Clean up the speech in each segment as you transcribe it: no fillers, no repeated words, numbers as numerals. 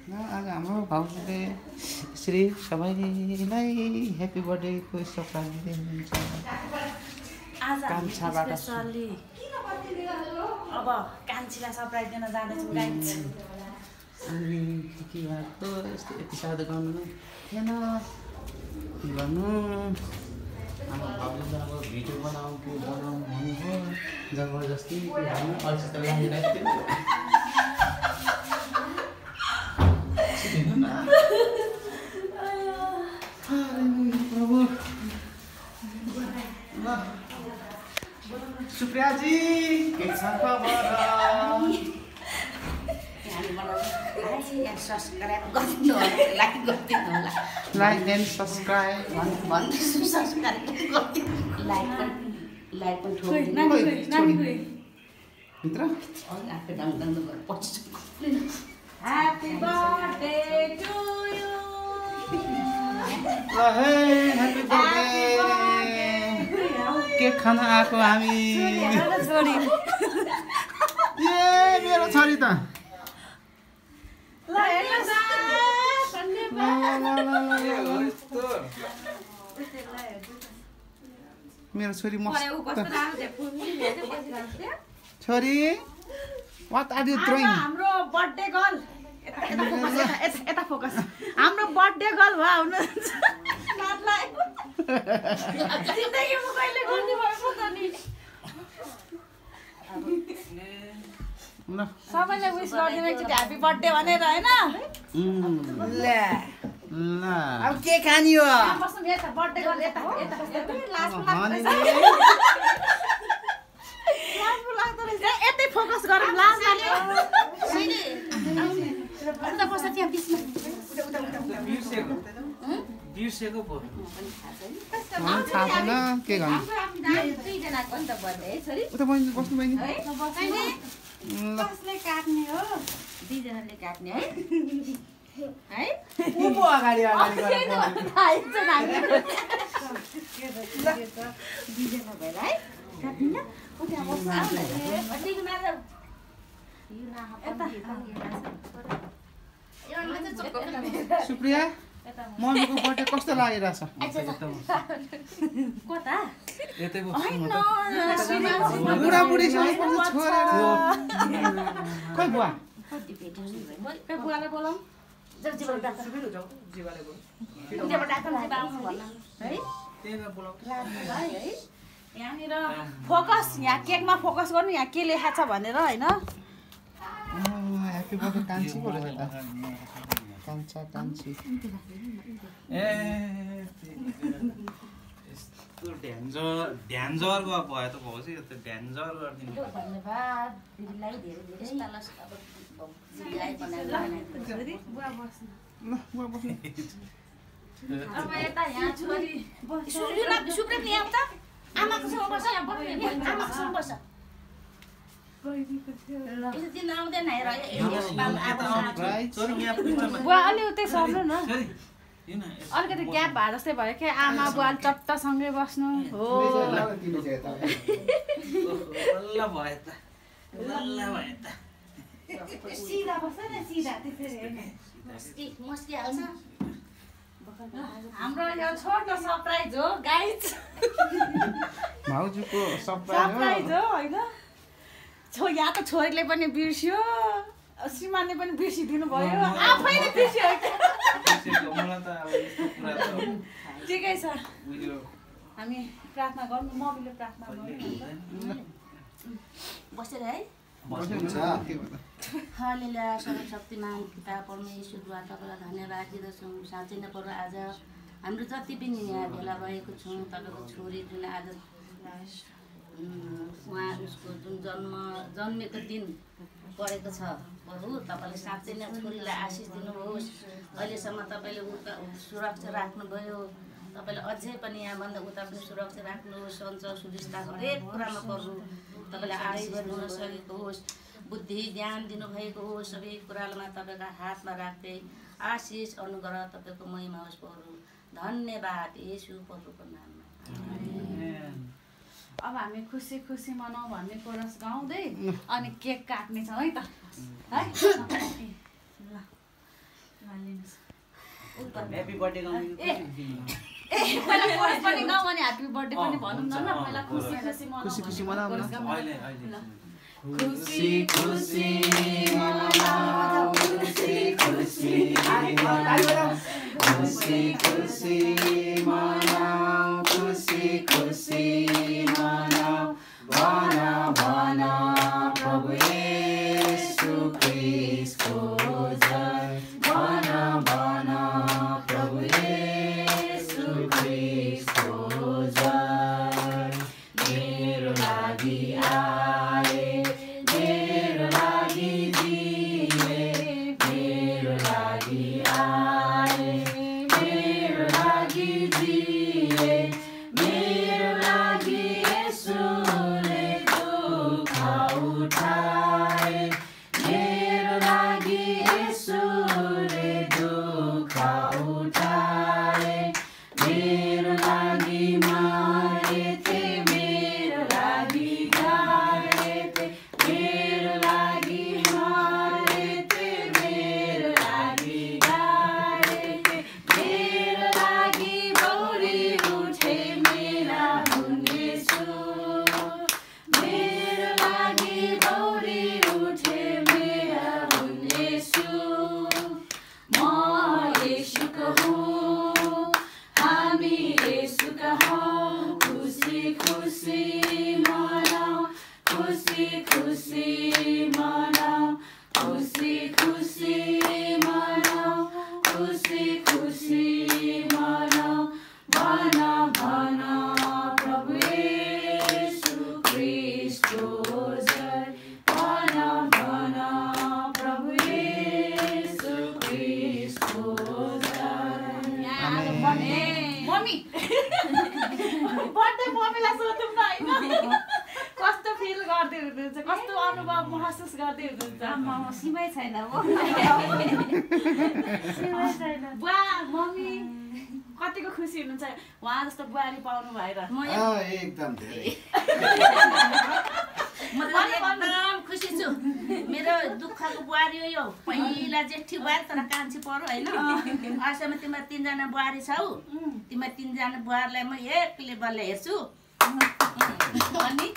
आज हाम्रो भाउजूले श्री सबैलाई ह्याप्पी बर्थडेको सरप्राइज दिँदै हुनुहुन्छ। आज स्पेसली अब कान्छीलाई सरप्राइज दिन जाँदैछौँ गाइस। अनि के भएको यस्तो यति साह्रो गर्नु थिएन के गर्नु। हाम्रो भाउजूले अब भिडियो बनाउनु भन्नुभयो जबरजस्ती अल्छी त लागिरहेको थियो। प्रभु सुप्रिया जी के छ खबर? सब्सक्राइब गर्दिनु होला, लाइक गर्दिनु होला, लाइक एन्ड सब्सक्राइब भन्दैछु। सब्सक्राइब गर्दिनु, लाइक पनि ठोक्दिनु भित्र आफै डाङ गरेर पछि happy birthday to you. Happy birthday. Cake खान आएको हामी। ए मेरो छोरी त मेरो छोरी मस्त छोरी। What are you doing? हाम्रो बर्थडे गर्ल यता फोकस। हाम्रो बर्थडे गर्ल भए हुनुहुन्छ। नाच्लाई जिन्दगीमा कहिले गर्नु भएको त नि। सबैले विश गरिदिनु एकचोटि ह्यापी बर्थडे भनेर हैन। ल अब के खानी हो? बस्नु यता बर्थडे गर्ल यता यतै फोकस गरौँ। लाज लाग्यो। उता बस्छ त्यहाँ बिचमा। बिर्सेको पो थाहा छैन के गर्नु। दुईजनाको नि त बर्थडे है छोरी। उता बस्नु बहिनी। कसले काट्ने हो? दुईजनाले काट्ने है। है को पो अगाडि दुईजना भएर है काट्ने न। उता बस्छ सुप्रिया मम्मीको बर्थडे कस्तो लागिरहेछ? कता बुढाबुढीसँग छोडेर खोइ बुवा बुवालाई बोलाउँ। यहाँनिर फोकस, यहाँ केकमा फोकस गर्नु। यहाँ के लेखा छ भनेर होइन। ह्याप्पी बर्थडे कान्छी बोलेछ त। कान्छा कान्छी ए यस्तो ध्यानजर भयो त भाउजू। यो त ध्यानजर गरिदिनु। धन्यवाद दिदीलाई धेरै धेरै। अब यता यहाँ छोरी सुप्रेम यहाँ आउँछ। आमाकोसँग बस्छ। यहाँ आमाकोसँग बस्छ। दिन आउँदैन हेर। बुवा अलि उतै सर्नु न। अलिकति ग्याप भए जस्तै भयो क्या। आमा बुवा चट्टसँगै बस्नु हो। सिधा बस्छ न, सिधा त्यसरी मस्किहाल्छ। हाम्रो यो छोटो सरप्राइज हो गाइज। भाउजूको सरप्राइज हो होइन। यहाँ त छोरीले पनि बिर्स्यो, श्रीमानले पनि बिर्सिदिनु भयो, आफैले बिर्स्यो। ठिकै छ। हामी प्रार्थना गरौँ। मम्मीले प्रार्थना गरौँ। बसेर है। हालेलुया। सर्वशक्तिमान पिता परमेश्वरद्वारा तपाईँलाई धन्यवाद दिँदछौँ। साँच्चै नै पर्व आज हाम्रो जति पनि यहाँ भेला भएको छौँ, तपाईँको छोरी जुन आज उहाँ उसको जुन जन्मेको दिन परेको छ प्रभु, तपाईँले साँच्चै नै छोरीलाई आशिष दिनुहोस्। अहिलेसम्म तपाईँले उता सुरक्षा राख्नुभयो। तपाईँले अझै पनि यहाँभन्दा उता पनि सुरक्षा राख्नुहोस्। सञ्चय सुविस्ता हरेक कुरामा प्रभु तपाईँले आशिष दिनु सकेको होस्। बुद्धि ज्ञान दिनुभएको होस्। सबै कुरामा तपाईँको हातमा राख्दै आशिष अनुग्रह तपाईँको महिमा होस् प्रभु। धन्यवाद येशू प्रभुको नाममा। अब हामी खुसी खुसी मनाउँ भन्ने कोरस गाउँदै अनि केक काट्ने छौँ है त। है ल ह्यापी बर्थडे गाउनु पहिला कोर्स पनि गाउँ अनि ह्यापी बर्थडे पनि भनौँ न पहिला खुसी खुसी मनाउँ न अहिले खुसी खुसी मनाउँ खुसी खुसी खुसी खुसी मनाउँ खुसी खुसी मनाउँ भन भन प्रभु येशू ख्रीष्टको जय भन भन प्रभु येशू ख्रीष्टको जय मेरो लागि आए मेरो लागि जिए मेरो लागि आए मेरो लागि जिए मेरो लागि येशूले दुःख उठाए मेरो लागि येशूले दुःख उठाए मेरो लागि मारे थे मेरो लागि गाए थे मेरो लागि मारे थे मेरो लागि गाए थे मेरो लागि बौरी उठे मेरा हुनेछु मेरो लागि बौरी उठे मेरा हुनेछु म येशूको हुँ हामी येशूका हौँ खुसी खुसी मनाऊ खुसी खुसी मनाऊ खुसी खुसी मनाऊ खुसी खुसी मनाऊ भन भन प्रभु येशू ख्रीष्टको जय भन भन प्रभु येशू ख्रीष्टको जय मम्मी बर्थडे मम्मीलाई सोधौँ न होइन कस्तो फिल गर्दै हुनुहुन्छ कस्तो अनुभव महसुस गर्दै हुनुहुन्छ सीमै छैन बुवा मम्मी कतिको खुसी हुनुहुन्छ उहाँ जस्तो बुहारी पाउनु भएर एकदम धेरै म त एकदम खुसी छु मेरो दुःखको बुहारी हो यो पहिला जेठी बुहारी तर कान्छी परो होइन अहिलेसम्म तिम्रो 3 जना बुहारी छौ तिम्रो 3 जना बुहारीलाई म एकले बल्ल हेर्छु अनि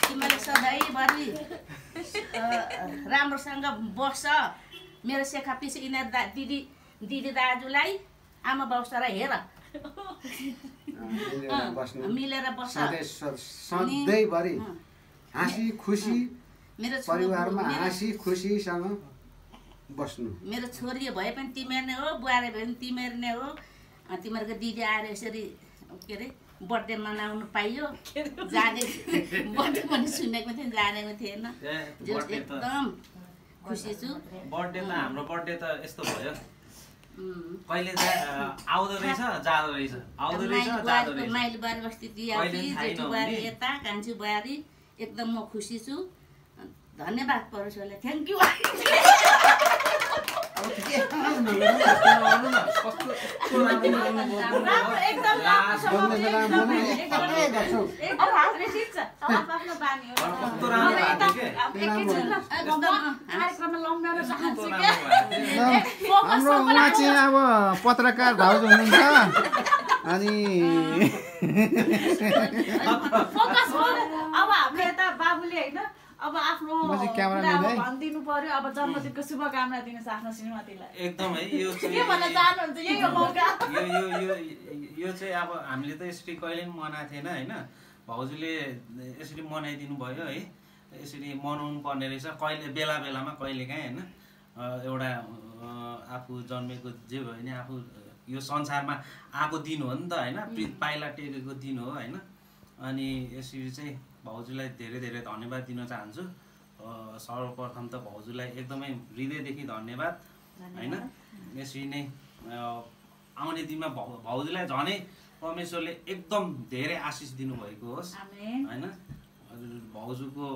तिमीले सधैँभरि राम्रोसँग बस्छ मेरो सेखा पछि यिनीहरू दिदी दाजुलाई आमा बाउसरा हेर मिलेर बस्छ सधैँभरि हाँसी खुसी मेरो परिवारमा हाँसी खुसीसँग बस्नु मेरो छोरी भए पनि तिमीहरू नै हो बुहारी भए पनि तिमीहरू नै हो तिमीहरूको दिदी आएर यसरी के अरे बर्थडे मनाउनु पाइयो जाने बर्थडे पनि सुनेको थिएँ जानेको थिएन एकदम खुसी छु बर्थडे त हाम्रो बर्थडे त यस्तो भयो कहिले आउँदो रहेछ जाँदो रहेछ आउँदो रहेछ जाँदो रहेछ माइली बुहारी बस्ती दियाकी जेठी बुहारी यता कान्छी बुहारी एकदम म खुसी छु धन्यवाद परोसलाई थ्याङ्क यू हाम्रो उहाँ चाहिँ अब पत्रकार भाउजू हुनुहुन्छ अनि अब हाम्रो यता बाबुले होइन अब आफ्नो भनिदिनु पर्यो अब जन्मदिनको शुभकामना दिनुहोस् आफ्नो श्रीमतीलाई एकदम है यो के भन्न चाहनुहुन्छ यही हो मौका यो चाहिँ अब हामीले त यसरी कहिले पनि मनाएको थिएन होइन भाउजूले यसरी मनाइदिनु भयो है यसरी मनाउनु पर्ने रहेछ कहिले बेला बेलामा कहिलेकाहीँ होइन एउटा आफू जन्मेको जे भयो भने आफू यो संसारमा आएको दिन हो नि त होइन पाइला टेकेको दिन हो होइन अनि यसरी चाहिँ भाउजूलाई धेरै धेरै धन्यवाद दिन चाहन्छु सर्वप्रथम त भाउजूलाई एकदमै हृदयदेखि धन्यवाद होइन यसरी नै आउने दिनमा भाउजूलाई झनै परमेश्वरले एकदम धेरै आशिष दिनुभएको होस् होइन भाउजूको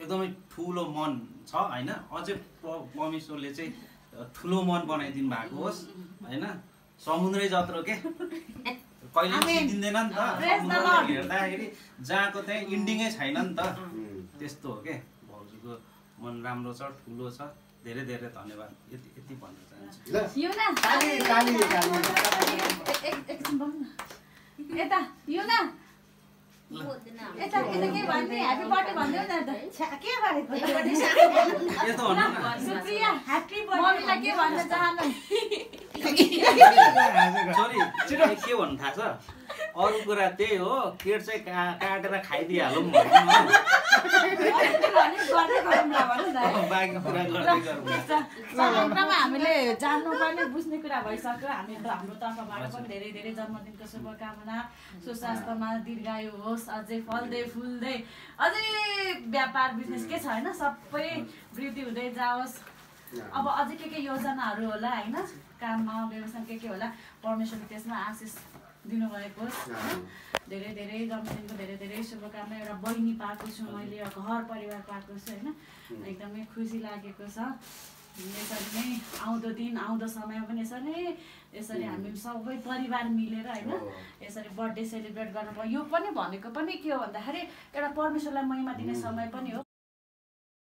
एकदमै ठुलो मन छ होइन अझै परमेश्वरले चाहिँ ठुलो मन बनाइदिनु भएको होस् होइन समुद्रै जत्रो के कहिले सिद्धिँदैन नि त समुद्रमा हेर्दाखेरि जहाँको त्यहाँ इन्डिङै छैन नि त त्यस्तो हो के भाउजूको मन राम्रो छ ठुलो छ धेरै धेरै धन्यवाद यति यति भन्न चाहन्छु। यो न एकछिन बोल्नु न यता यो न यता के भन्ने ह्याप्पी बर्थडे भन्दै न त के गरेको यस्तो भन्नु न सुप्रिया ह्याप्पी बर्थडे मम्मीलाई के भन्न चाहनु छोरी के भन्नु थाहा छ अरू कुरा त्यही हो केट चाहिँ काटेर खाइदिइहालौँ बाँकी कुरा गर्दै गरौँ। हामीले जान्नुपर्ने बुझ्ने कुरा भइसक्यो। हामी हाम्रो तर्फबाट पनि धेरै धेरै जन्मदिनको शुभकामना। सुस्वास्थ्यमा दीर्घायु होस्, अझै फल्दै फुल्दै अझै व्यापार बिजनेस के छ होइन सबै वृद्धि हुँदै जाओस्। अब अझै के योजनाहरू होला होइन काममा व्यवसाय के होला परमेश्वरले त्यसमा आशिष दिनुभएको होस्। धेरै धेरै जन्मदिनको धेरै धेरै शुभकामना। एउटा बहिनी पाएको छु मैले, घर परिवार पाएको छु होइन एकदमै खुसी लागेको छ। यसरी नै आउँदो दिन आउँदो समयमा पनि यसरी हामी सबै परिवार मिलेर होइन यसरी बर्थडे सेलिब्रेट गर्नु पर्यो। यो पनि भनेको पनि के हो भन्दाखेरि एउटा परमेश्वरलाई महिमा दिने समय पनि हो।